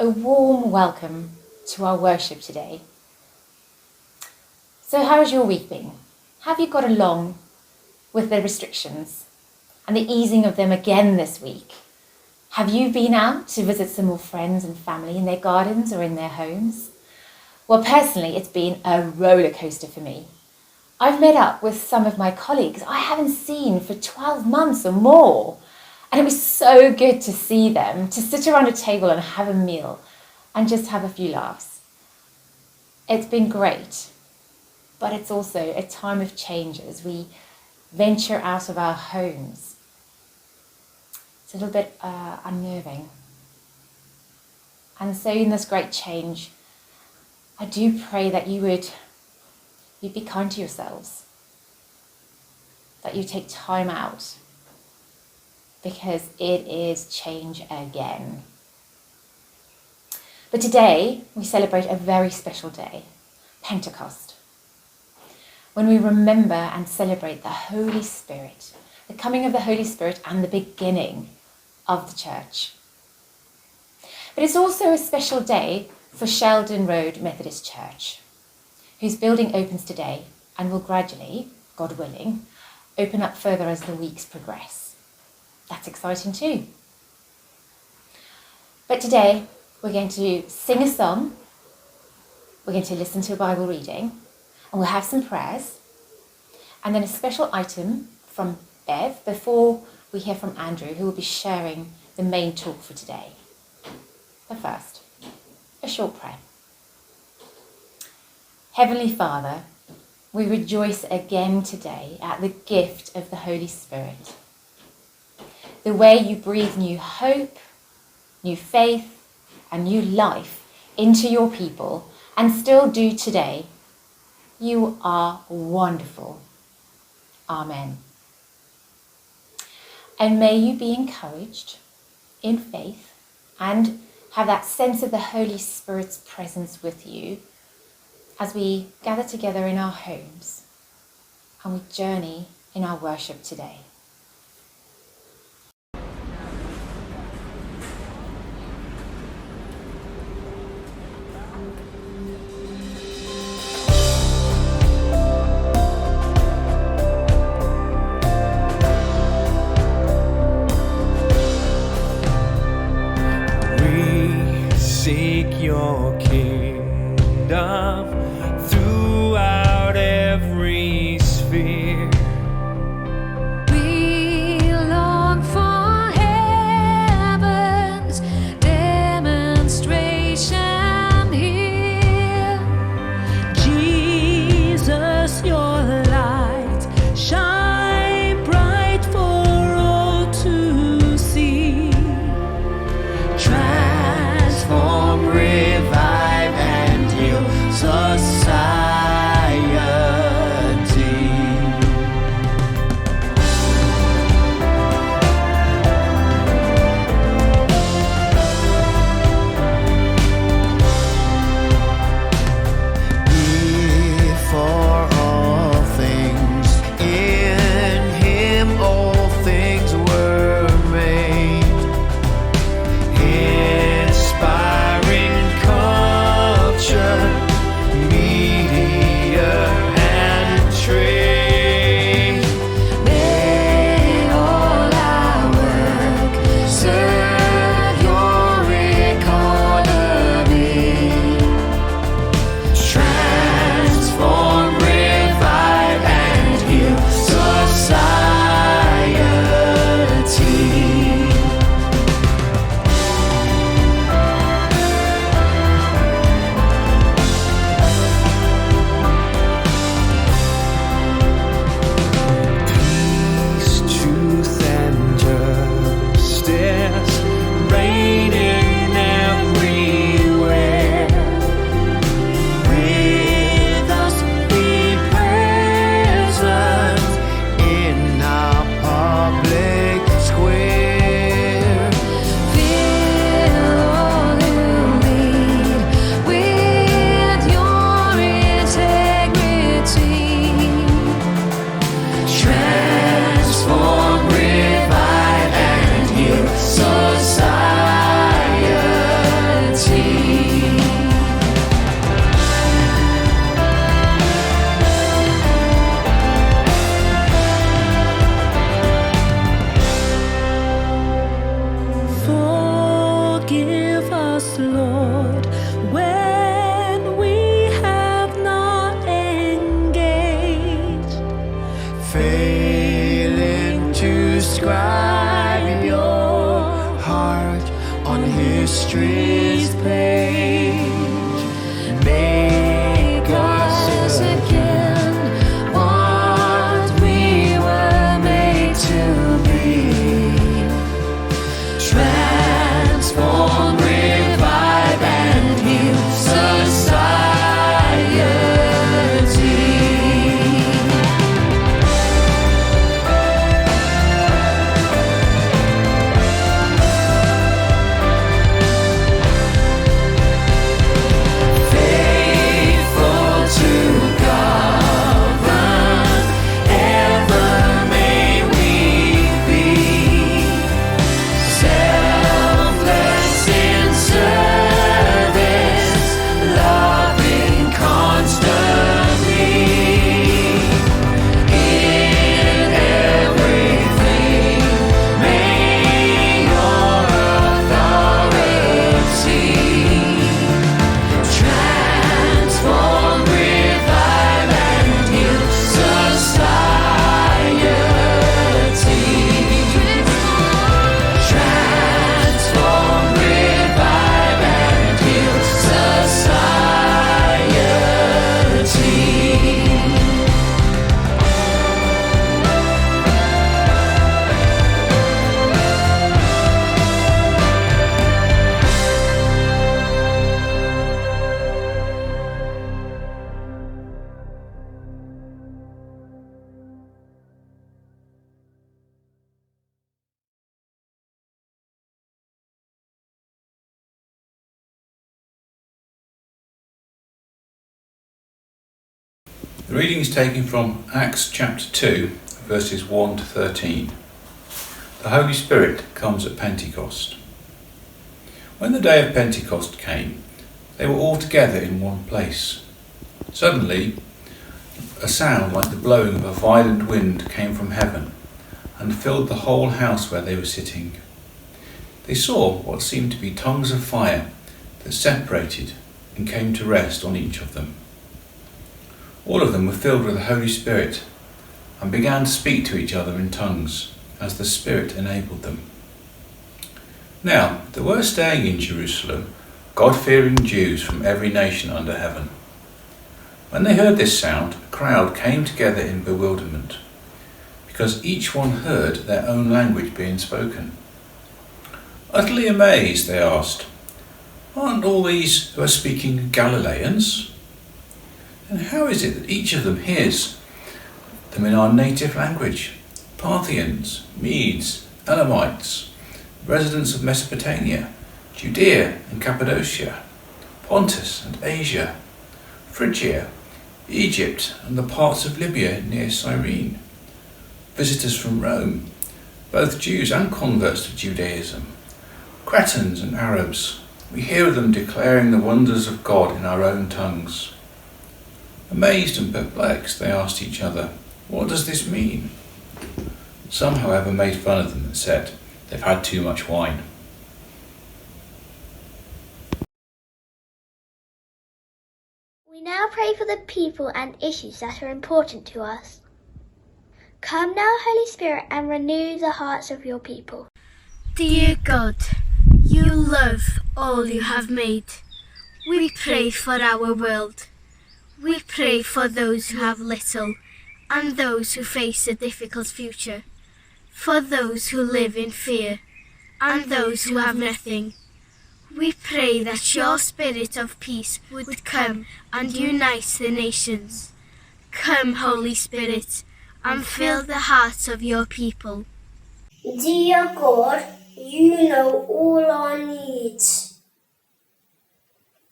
a warm welcome to our worship today. So how has your week been? Have you got along with the restrictions and the easing of them again this week? Have you been out to visit some more friends and family in their gardens or in their homes? Well, personally, it's been a roller coaster for me. I've met up with some of my colleagues I haven't seen for 12 months or more. And it was so good to see them, to sit around a table and have a meal and just have a few laughs. It's been great, but it's also a time of change as we venture out of our homes. It's a little bit unnerving. And so in this great change, I do pray that you'd be kind to yourselves, that you take time out, because it is change again. But today we celebrate a very special day, Pentecost, when we remember and celebrate the Holy Spirit, the coming of the Holy Spirit and the beginning of the church. But it's also a special day for Sheldon Road Methodist Church, whose building opens today and will gradually, God willing, open up further as the weeks progress. That's exciting too. But today we're going to sing a song, we're going to listen to a Bible reading, and we'll have some prayers, and then a special item from Bev before we hear from Andrew, who will be sharing the main talk for today. But first, a short prayer. Heavenly Father, we rejoice again today at the gift of the Holy Spirit. The way you breathe new hope, new faith, and new life into your people, and still do today. You are wonderful. Amen. And may you be encouraged in faith and have that sense of the Holy Spirit's presence with you as we gather together in our homes and we journey in our worship today. Seek your kingdom throughout every sphere. We failing to scribe your heart on history's page. Make us again what we were made to be. Transform, revive, and heal society. The reading is taken from Acts chapter 2, verses 1 to 13. The Holy Spirit comes at Pentecost. When the day of Pentecost came, they were all together in one place. Suddenly, a sound like the blowing of a violent wind came from heaven and filled the whole house where they were sitting. They saw what seemed to be tongues of fire that separated and came to rest on each of them. All of them were filled with the Holy Spirit and began to speak to each other in tongues as the Spirit enabled them. Now, there were staying in Jerusalem God-fearing Jews from every nation under heaven. When they heard this sound, a crowd came together in bewilderment, because each one heard their own language being spoken. Utterly amazed, they asked, "Aren't all these who are speaking Galileans? And how is it that each of them hears them in our native language? Parthians, Medes, Elamites, residents of Mesopotamia, Judea and Cappadocia, Pontus and Asia, Phrygia, Egypt and the parts of Libya near Cyrene, visitors from Rome, both Jews and converts to Judaism, Cretans and Arabs. We hear them declaring the wonders of God in our own tongues." Amazed and perplexed, they asked each other, "What does this mean?" Some, however, made fun of them and said, "They've had too much wine." We now pray for the people and issues that are important to us. Come now, Holy Spirit, and renew the hearts of your people. Dear God, you love all you have made. We pray for our world. We pray for those who have little and those who face a difficult future, for those who live in fear and those who have nothing. We pray that your spirit of peace would come and unite the nations. Come, Holy Spirit, and fill the hearts of your people. Dear God, you know all our needs.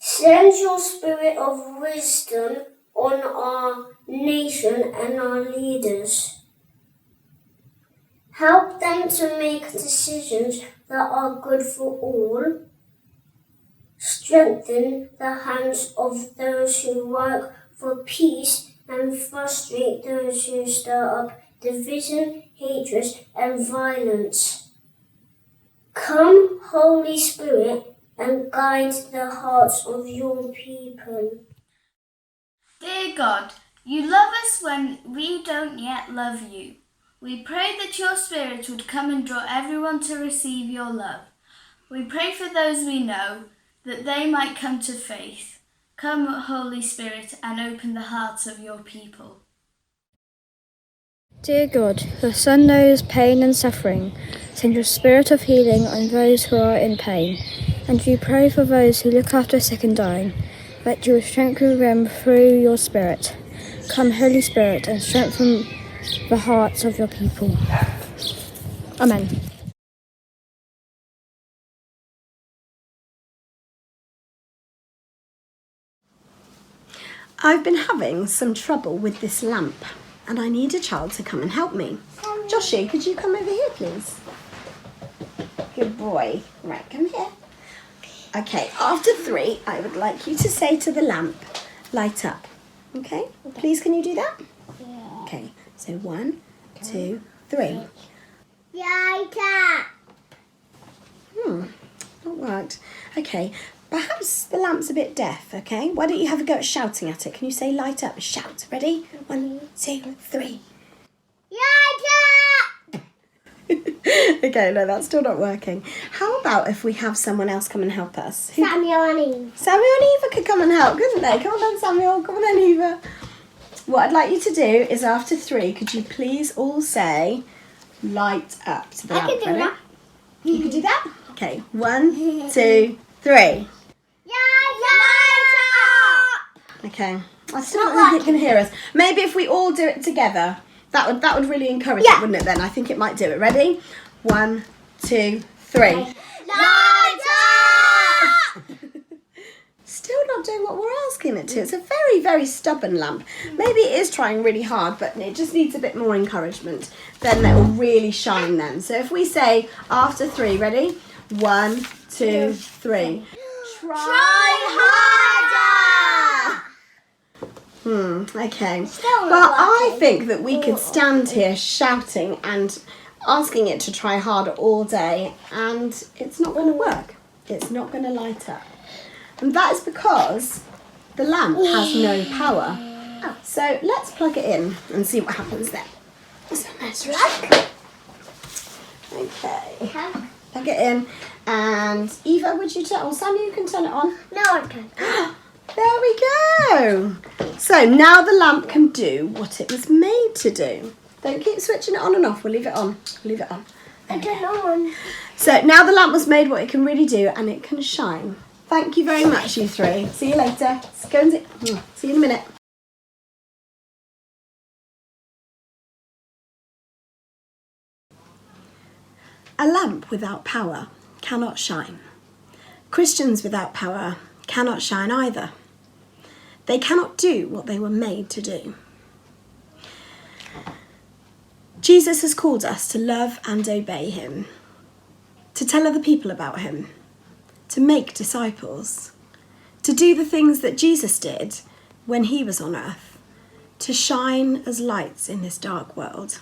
Send your spirit of wisdom on our nation and our leaders. Help them to make decisions that are good for all. Strengthen the hands of those who work for peace and frustrate those who stir up division, hatred, and violence. Come, Holy Spirit, and guide the hearts of your people. Dear God, You love us when we don't yet love you. We pray that your Spirit would come and draw everyone to receive your love. We pray for those we know, that they might come to faith. Come, Holy Spirit, and open the hearts of your people. Dear God, the Son knows pain and suffering. Send your spirit of healing on those who are in pain. And you pray for those who look after sick and dying, that you will strengthen them through your Spirit. Come, Holy Spirit, and strengthen the hearts of your people. Amen. I've been having some trouble with this lamp and I need a child to come and help me. Joshy, could you come over here, please? Good boy. Right, come here. Okay, after 3, I would like you to say to the lamp, light up. Okay? Please, can you do that? Yeah. Okay, so 1, 2, 3. Light up. That worked. Okay, perhaps the lamp's a bit deaf, okay? Why don't you have a go at shouting at it? Can you say light up? Shout. Ready? 1, 2, 3. Light up. Okay, no, that's still not working. How about if we have someone else come and help us? Samuel and Eve. Samuel and Eva could come and help, couldn't they? Come on then, Samuel. Come on then, Eva. What I'd like you to do is after 3, could you please all say light up to the lamp? I can do Ready? that. You can do that? Okay, 1, 2, 3. Light up. Okay. I still don't think it can hear us. Maybe if we all do it together, that would really encourage it, wouldn't it then? I think it might do it. Ready? 1, 2, 3. Light up. Still not doing what we're asking it to. It's a very, very stubborn lamp. Maybe it is trying really hard, but it just needs a bit more encouragement. Then it will really shine then. So if we say after 3, ready? 1, 2, 3. Try harder. Okay. Still not Well, I working. think that we could stand here shouting and asking it to try harder all day, and it's not going to work. It's not going to light up. And that is because the lamp has no power. So let's plug it in and see what happens then. Okay. Plug it in. And Eva, would you turn, or Samuel, you can turn it on. No, I can't. There we go. So now the lamp can do what it was made to do. Don't keep switching it on and off. We'll leave it on. Leave it on. I don't know. So now the lamp was made what it can really do, and it can shine. Thank you very much, you 3. See you later. Let's go and see you in a minute. A lamp without power cannot shine. Christians without power cannot shine either. They cannot do what they were made to do. Jesus has called us to love and obey him, to tell other people about him, to make disciples, to do the things that Jesus did when he was on earth, to shine as lights in this dark world.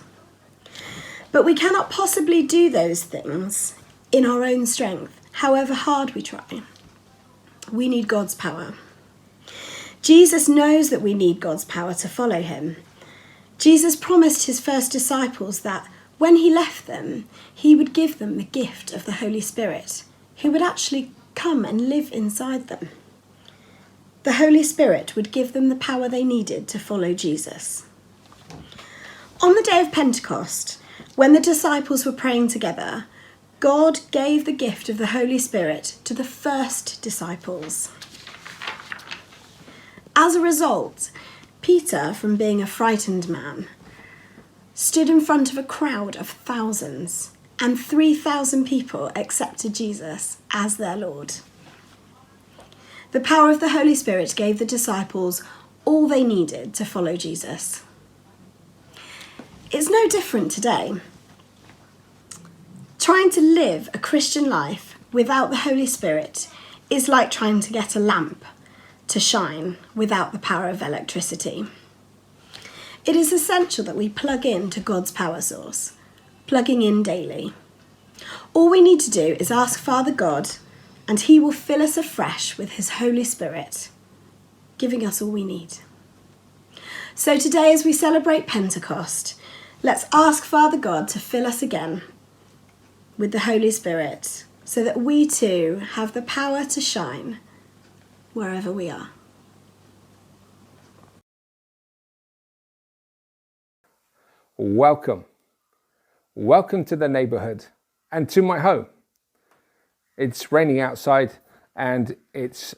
But we cannot possibly do those things in our own strength, however hard we try. We need God's power. Jesus knows that we need God's power to follow him. Jesus promised his first disciples that when he left them, he would give them the gift of the Holy Spirit, who would actually come and live inside them. The Holy Spirit would give them the power they needed to follow Jesus. On the day of Pentecost, when the disciples were praying together, God gave the gift of the Holy Spirit to the first disciples. As a result, Peter, from being a frightened man, stood in front of a crowd of thousands, and 3,000 people accepted Jesus as their Lord. The power of the Holy Spirit gave the disciples all they needed to follow Jesus. It's no different today. Trying to live a Christian life without the Holy Spirit is like trying to get a lamp to shine without the power of electricity. It is essential that we plug in to God's power source, plugging in daily. All we need to do is ask Father God, and he will fill us afresh with his Holy Spirit, giving us all we need. So today, as we celebrate Pentecost, let's ask Father God to fill us again with the Holy Spirit so that we too have the power to shine wherever we are. Welcome. Welcome to the neighborhood and to my home. It's raining outside and it's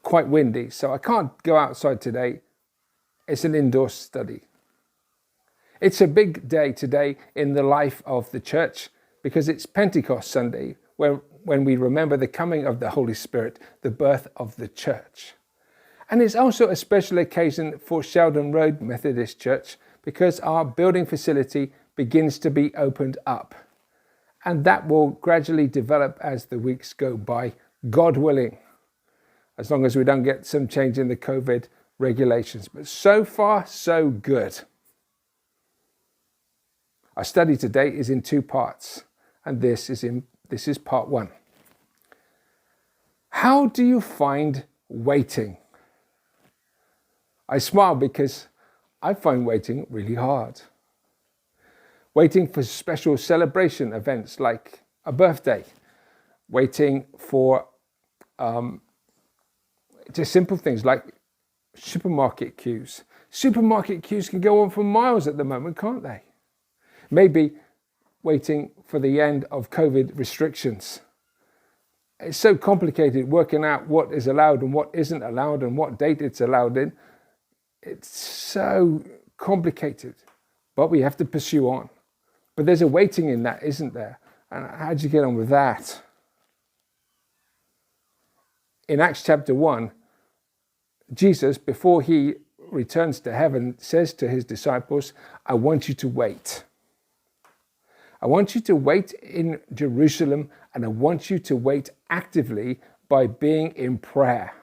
quite windy, so I can't go outside today. It's an indoor study. It's a big day today in the life of the church because it's Pentecost Sunday, when we remember the coming of the Holy Spirit, the birth of the church. And it's also a special occasion for Sheldon Road Methodist Church because our building facility begins to be opened up. And that will gradually develop as the weeks go by, God willing, as long as we don't get some change in the COVID regulations. But so far, so good. Our study today is in 2 parts, and this is part 1. How do you find waiting? I smile because I find waiting really hard. Waiting for special celebration events like a birthday. Waiting for just simple things like supermarket queues. Supermarket queues can go on for miles at the moment, can't they? Maybe waiting for the end of COVID restrictions. It's so complicated working out what is allowed and what isn't allowed and what date it's allowed in. It's so complicated, but we have to pursue on. But there's a waiting in that, isn't there? And how do you get on with that? In Acts chapter 1, Jesus, before he returns to heaven, says to his disciples, I want you to wait. I want you to wait in Jerusalem, and I want you to wait actively by being in prayer.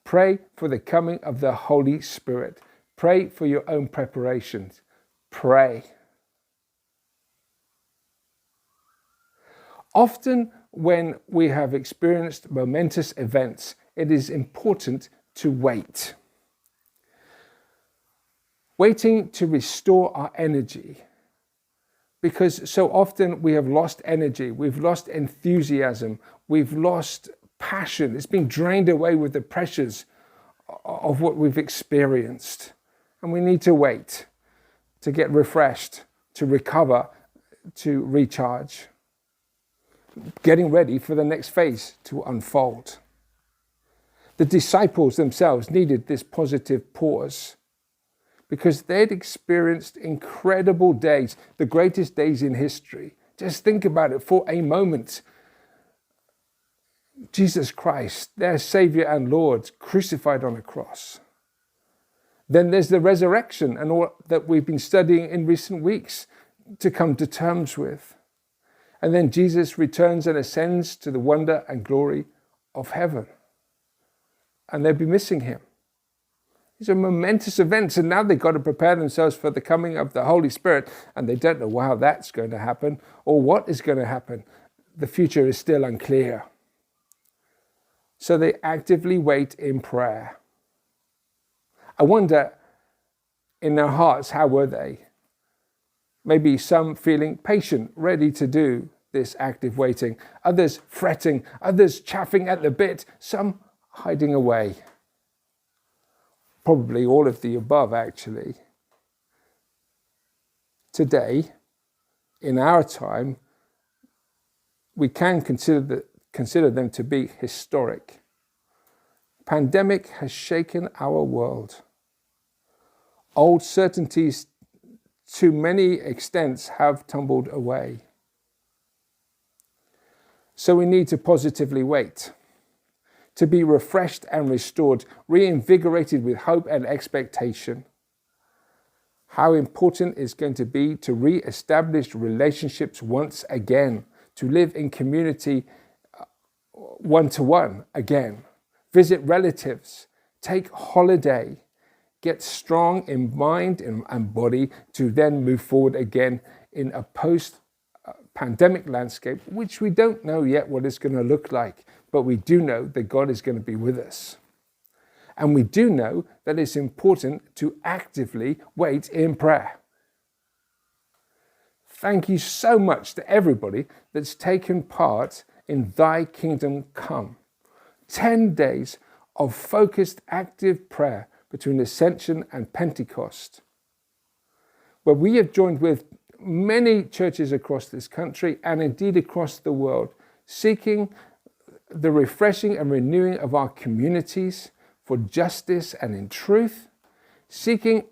Pray for the coming of the Holy Spirit. Pray for your own preparations. Pray. Often when we have experienced momentous events, it is important to wait. Waiting to restore our energy. Because so often we have lost energy, we've lost enthusiasm, we've lost passion. It's been drained away with the pressures of what we've experienced. And we need to wait to get refreshed, to recover, to recharge. Getting ready for the next phase to unfold. The disciples themselves needed this positive pause because they'd experienced incredible days, the greatest days in history. Just think about it for a moment. Jesus Christ, their Savior and Lord, crucified on a cross. Then there's the resurrection and all that we've been studying in recent weeks to come to terms with. And then Jesus returns and ascends to the wonder and glory of heaven. And they'll be missing him. These are momentous events, and now they've got to prepare themselves for the coming of the Holy Spirit, and they don't know how that's going to happen or what is going to happen. The future is still unclear. So they actively wait in prayer. I wonder, in their hearts, how were they? Maybe some feeling patient, ready to do this active waiting. Others fretting, others chaffing at the bit, some hiding away. Probably all of the above, actually. Today, in our time, we can consider them to be historic. Pandemic has shaken our world. Old certainties to many extents have tumbled away. So we need to positively wait, to be refreshed and restored, reinvigorated with hope and expectation. How important it's going to be to re-establish relationships once again, to live in community one-to-one again, visit relatives, take holiday, get strong in mind and body to then move forward again in a post-pandemic landscape, which we don't know yet what it's going to look like, but we do know that God is going to be with us. And we do know that it's important to actively wait in prayer. Thank you so much to everybody that's taken part in Thy Kingdom Come. 10 days of focused, active prayer between Ascension and Pentecost, where we have joined with many churches across this country and indeed across the world, seeking the refreshing and renewing of our communities for justice and in truth, seeking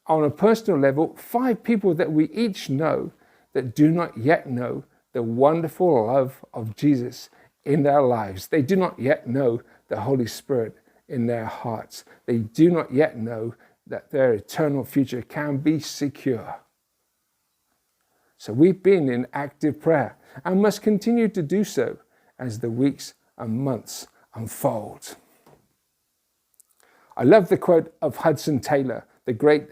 on a personal level 5 people that we each know that do not yet know the wonderful love of Jesus in their lives. They do not yet know the Holy Spirit in their hearts. They do not yet know that their eternal future can be secure. So we've been in active prayer and must continue to do so as the weeks and months unfold. I love the quote of Hudson Taylor, the great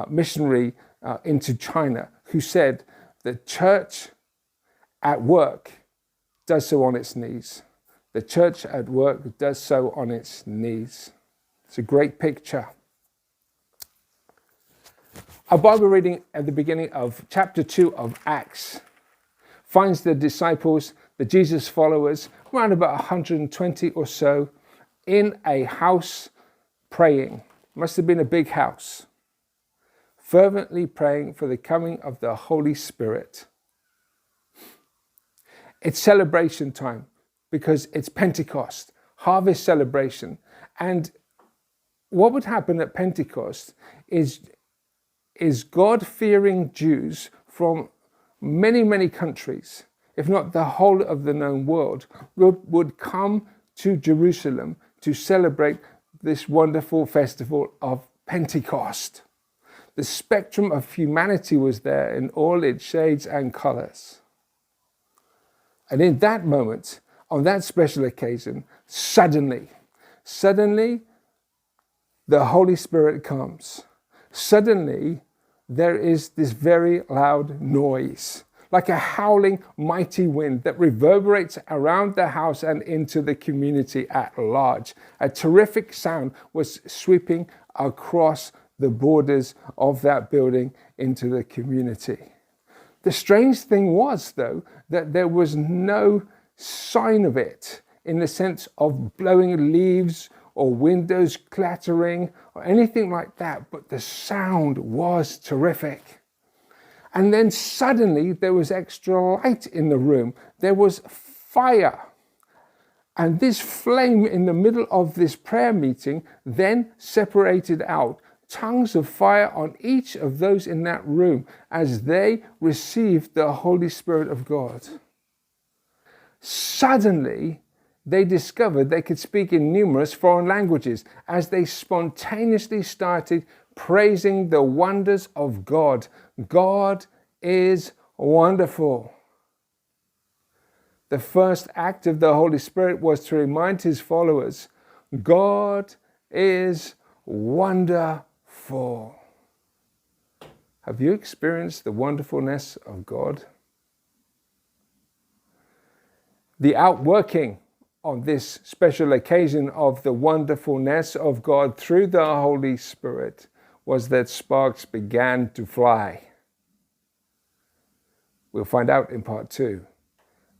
missionary into China, who said, "The church at work does so on its knees. The church at work does so on its knees." It's a great picture. Our Bible reading at the beginning of chapter 2 of Acts finds the disciples, the Jesus followers, around about 120 or so, in a house praying. Must have been a big house. Fervently praying for the coming of the Holy Spirit. It's celebration time because it's Pentecost, harvest celebration. And what would happen at Pentecost is God-fearing Jews from many, many countries, if not the whole of the known world, would come to Jerusalem to celebrate this wonderful festival of Pentecost. The spectrum of humanity was there in all its shades and colors. And in that moment, on that special occasion, suddenly, the Holy Spirit comes. Suddenly, there is this very loud noise, like a howling mighty wind that reverberates around the house and into the community at large. A terrific sound was sweeping across the borders of that building into the community. The strange thing was, though, that there was no sign of it in the sense of blowing leaves or windows clattering or anything like that, but the sound was terrific. And then suddenly there was extra light in the room. There was fire. And this flame in the middle of this prayer meeting then separated out tongues of fire on each of those in that room as they received the Holy Spirit of God. Suddenly, they discovered they could speak in numerous foreign languages as they spontaneously started praising the wonders of God. God is wonderful. The first act of the Holy Spirit was to remind his followers, God is wonderful. Have you experienced the wonderfulness of God? The outworking on this special occasion of the wonderfulness of God through the Holy Spirit was that sparks began to fly. We'll find out in part 2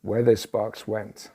where those sparks went.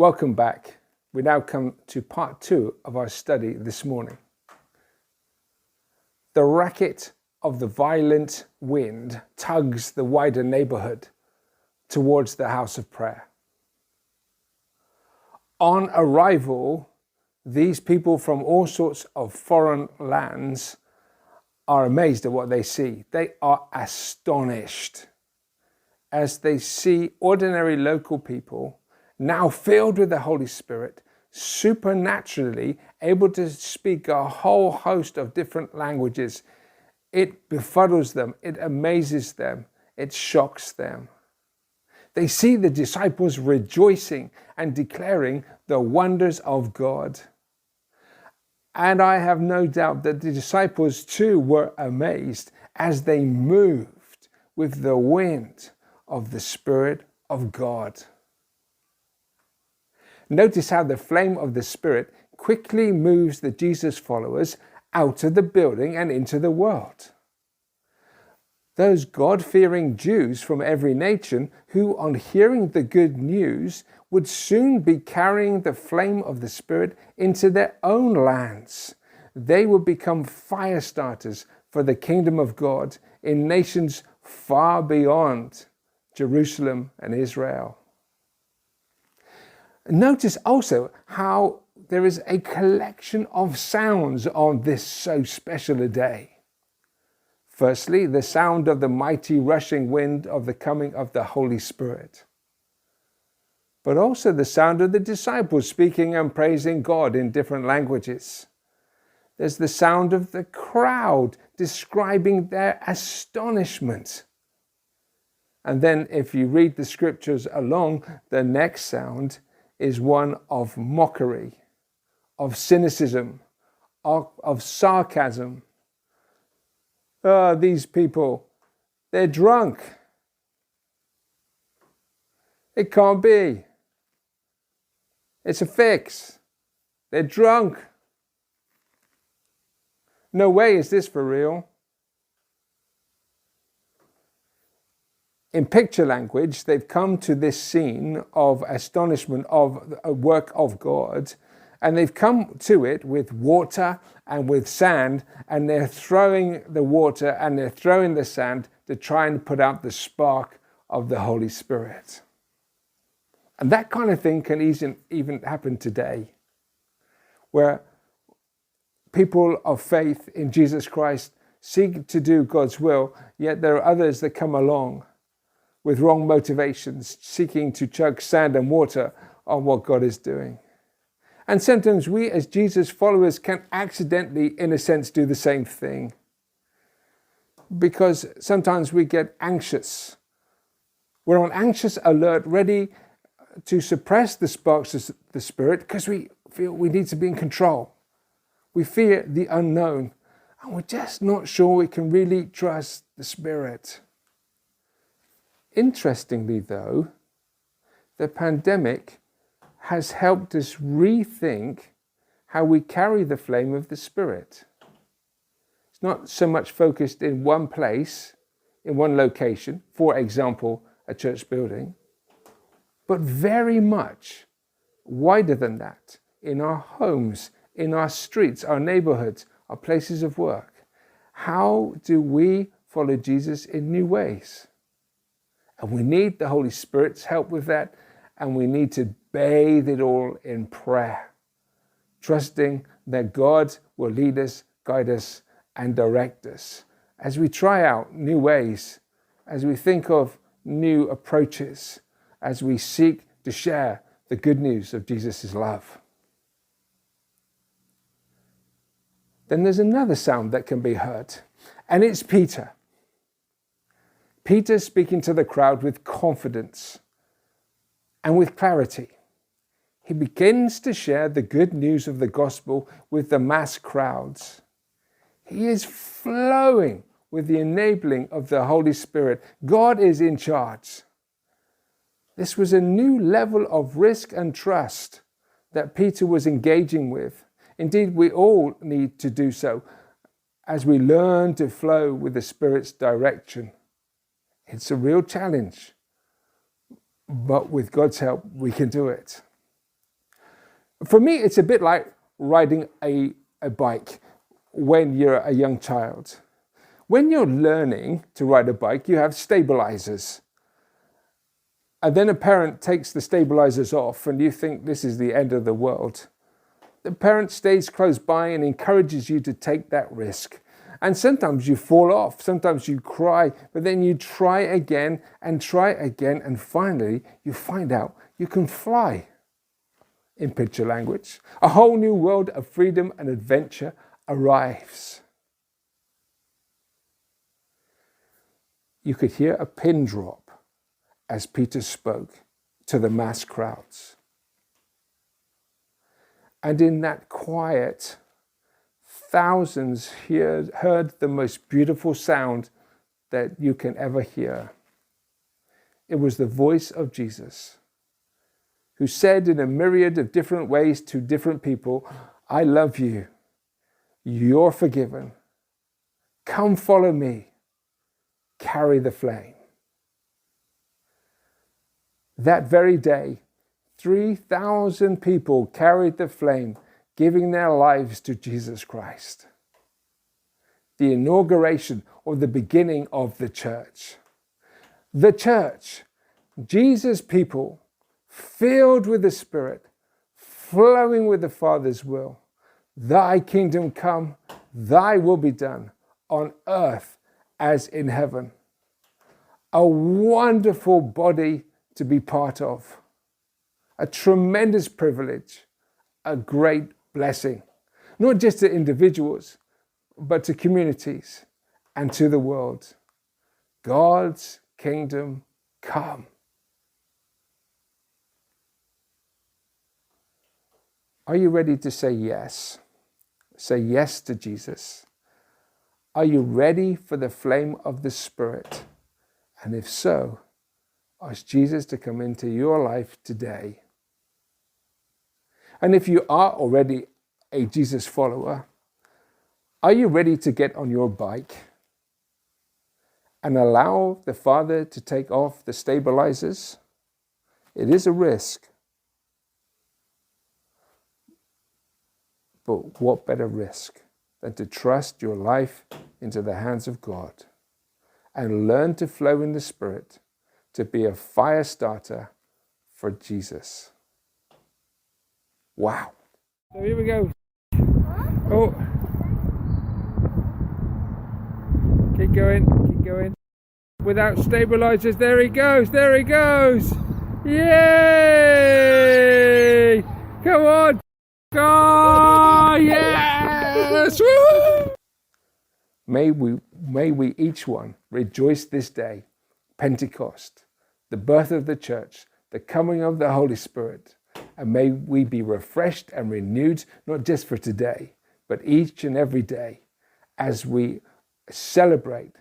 Welcome back. We now come to part 2 of our study this morning. The racket of the violent wind tugs the wider neighborhood towards the house of prayer. On arrival, these people from all sorts of foreign lands are amazed at what they see. They are astonished as they see ordinary local people now filled with the Holy Spirit, supernaturally able to speak a whole host of different languages. It befuddles them, it amazes them, it shocks them. They see the disciples rejoicing and declaring the wonders of God. And I have no doubt that the disciples too were amazed as they moved with the wind of the Spirit of God. Notice how the flame of the Spirit quickly moves the Jesus followers out of the building and into the world. Those God-fearing Jews from every nation who, on hearing the good news, would soon be carrying the flame of the Spirit into their own lands. They would become fire starters for the kingdom of God in nations far beyond Jerusalem and Israel. Notice also how there is a collection of sounds on this so special a day. Firstly, the sound of the mighty rushing wind of the coming of the Holy Spirit. But also the sound of the disciples speaking and praising God in different languages. There's the sound of the crowd describing their astonishment. And then if you read the scriptures along, the next sound is one of mockery, of cynicism, of sarcasm. Oh, these people, they're drunk. It can't be. It's a fix. They're drunk. No way is this for real. In picture language, they've come to this scene of astonishment of a work of God, and they've come to it with water and with sand, and they're throwing the water and they're throwing the sand to try and put out the spark of the Holy Spirit. And that kind of thing can even happen today, where people of faith in Jesus Christ seek to do God's will, yet there are others that come along with wrong motivations, seeking to chug sand and water on what God is doing. And sometimes we as Jesus followers can accidentally, in a sense, do the same thing. Because sometimes we get anxious. We're on anxious alert, ready to suppress the sparks of the Spirit because we feel we need to be in control. We fear the unknown, and we're just not sure we can really trust the Spirit. Interestingly, though, the pandemic has helped us rethink how we carry the flame of the Spirit. It's not so much focused in one place, in one location, for example, a church building, but very much wider than that, in our homes, in our streets, our neighborhoods, our places of work. How do we follow Jesus in new ways? And we need the Holy Spirit's help with that, and we need to bathe it all in prayer, trusting that God will lead us, guide us, and direct us as we try out new ways, as we think of new approaches, as we seek to share the good news of Jesus' love. Then there's another sound that can be heard, and it's Peter. Peter speaking to the crowd with confidence and with clarity. He begins to share the good news of the gospel with the mass crowds. He is flowing with the enabling of the Holy Spirit. God is in charge. This was a new level of risk and trust that Peter was engaging with. Indeed, we all need to do so as we learn to flow with the Spirit's direction. It's a real challenge, but with God's help, we can do it. For me, it's a bit like riding a bike when you're a young child. When you're learning to ride a bike, you have stabilizers. And then a parent takes the stabilizers off and you think this is the end of the world. The parent stays close by and encourages you to take that risk. And sometimes you fall off, sometimes you cry, but then you try again, and finally you find out you can fly. In picture language, a whole new world of freedom and adventure arrives. You could hear a pin drop as Peter spoke to the mass crowds. And in that quiet, thousands heard the most beautiful sound that you can ever hear. It was the voice of Jesus, who said in a myriad of different ways to different people, I love you. You're forgiven. Come follow me. Carry the flame. That very day, 3,000 people carried the flame, giving their lives to Jesus Christ. The inauguration or the beginning of the church. The church, Jesus' people, filled with the Spirit, flowing with the Father's will. Thy kingdom come, thy will be done, on earth as in heaven. A wonderful body to be part of. A tremendous privilege, a great blessing, not just to individuals, but to communities and to the world. God's kingdom come. Are you ready to say yes? Say yes to Jesus. Are you ready for the flame of the Spirit? And if so, ask Jesus to come into your life today. And if you are already a Jesus follower, are you ready to get on your bike and allow the Father to take off the stabilizers? It is a risk. But what better risk than to trust your life into the hands of God and learn to flow in the Spirit, to be a fire starter for Jesus. Wow. So here we go. Oh. Keep going. Without stabilizers, there he goes. Yay! Come on. Oh, yes! Woo! May we each one rejoice this day, Pentecost, the birth of the church, the coming of the Holy Spirit, and may we be refreshed and renewed, not just for today, but each and every day as we celebrate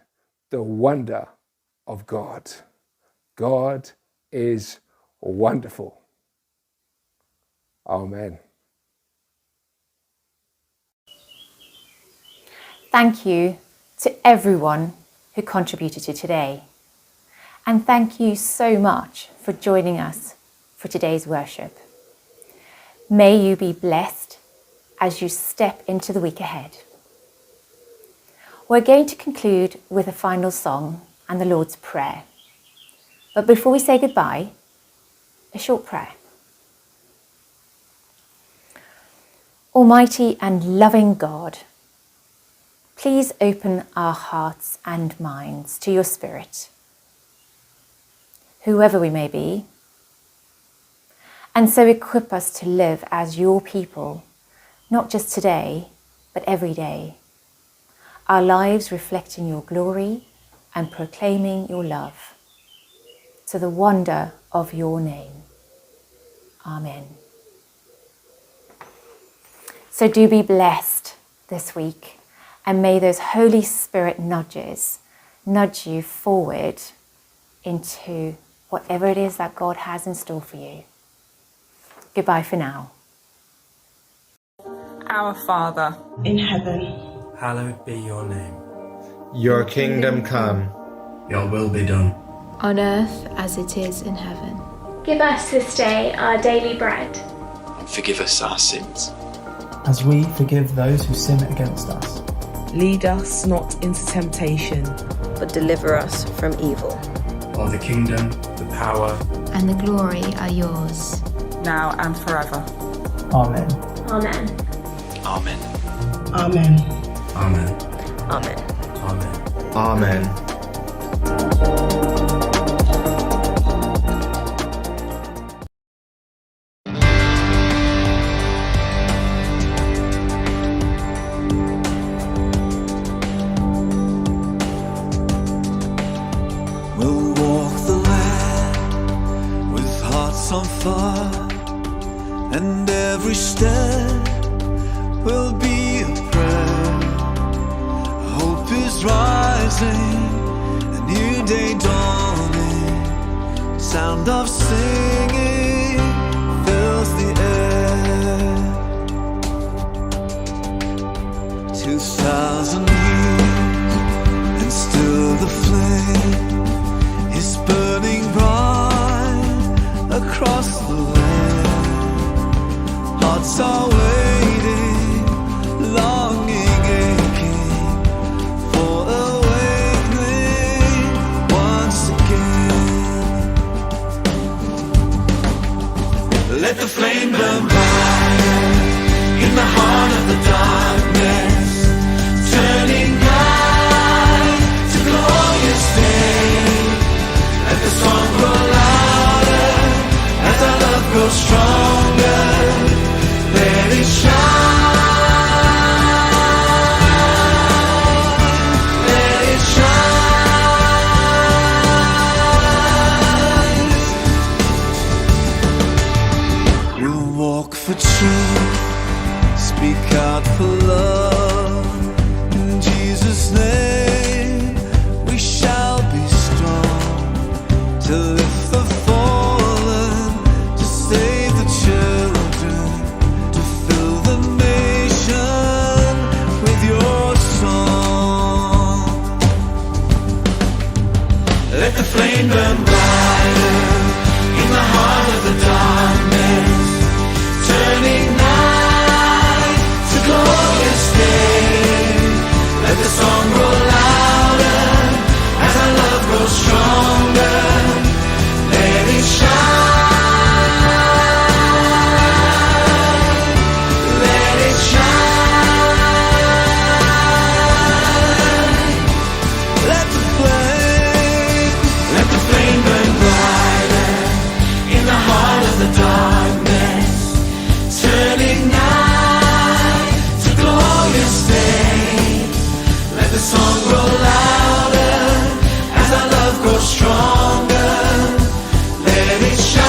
the wonder of God. God is wonderful. Amen. Thank you to everyone who contributed to today. And thank you so much for joining us for today's worship. May you be blessed as you step into the week ahead. We're going to conclude with a final song and the Lord's Prayer. But before we say goodbye, a short prayer. Almighty and loving God, please open our hearts and minds to your Spirit, whoever we may be, and so equip us to live as your people, not just today, but every day. Our lives reflecting your glory and proclaiming your love, to the wonder of your name. Amen. So do be blessed this week, and may those Holy Spirit nudges nudge you forward into whatever it is that God has in store for you. Goodbye for now. Our Father, in heaven, hallowed be your name. Your kingdom come. Your will be done. On earth as it is in heaven. Give us this day our daily bread. forgive us our sins. as we forgive those who sin against us. Lead us not into temptation, but deliver us from evil. For the kingdom, the power, and the glory are yours, now and forever. Amen. Amen. Amen. Amen. Amen. Amen. Amen. Amen. We'll walk the land with hearts on fire, and every step will be a prayer. Hope is rising, a new day dawning. Sound of singing fills the air. 2,000 years, and still the flame is burning bright across the land. Hearts are waiting, longing, aching for awakening once again. Let the flame burn brighter in the heart of the darkness, turning night to glorious day. Let the song grow louder as our love grows stronger. Let it shine. Let it shine. We'll walk for truth, speak out for love. In Jesus' name, we shall be strong to lift the fallen, to save the children, to fill the nation with your song. Let the flame burn brighter in the heart of the darkness, turning night to glorious day. Let the song grow louder as our love grows stronger. Let it shine. Let it shine. Let the flame burn brighter in the heart of the darkness, turning night to glorious day. Let the song grow louder as our love grows stronger. Let it shine.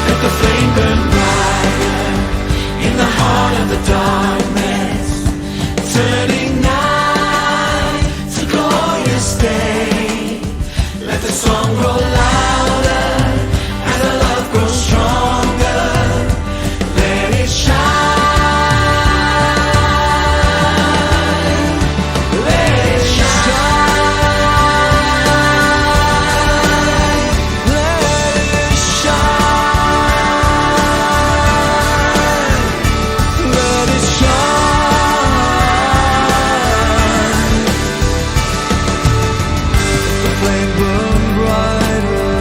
Let the flame burn brighter in the heart of the darkness, turning night to glorious day. Let the song grow louder as our love grows stronger. Let it shine. Let it shine. Let it shine. Let it shine. The flame burn brighter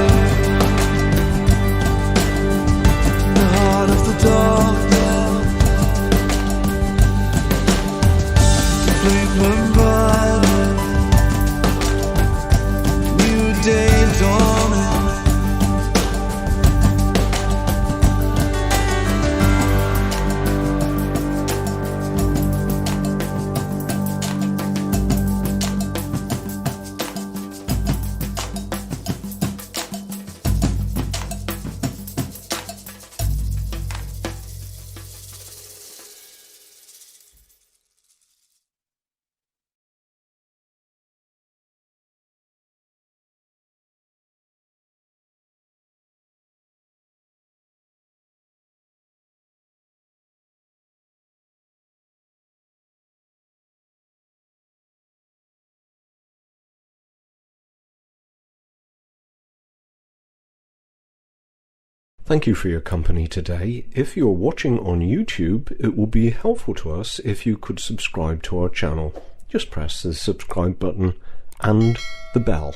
in the heart of the darkness. The flame burn brighter, new day dawning. Thank you for your company today. If you're watching on YouTube, it will be helpful to us if you could subscribe to our channel. Just press the subscribe button and the bell.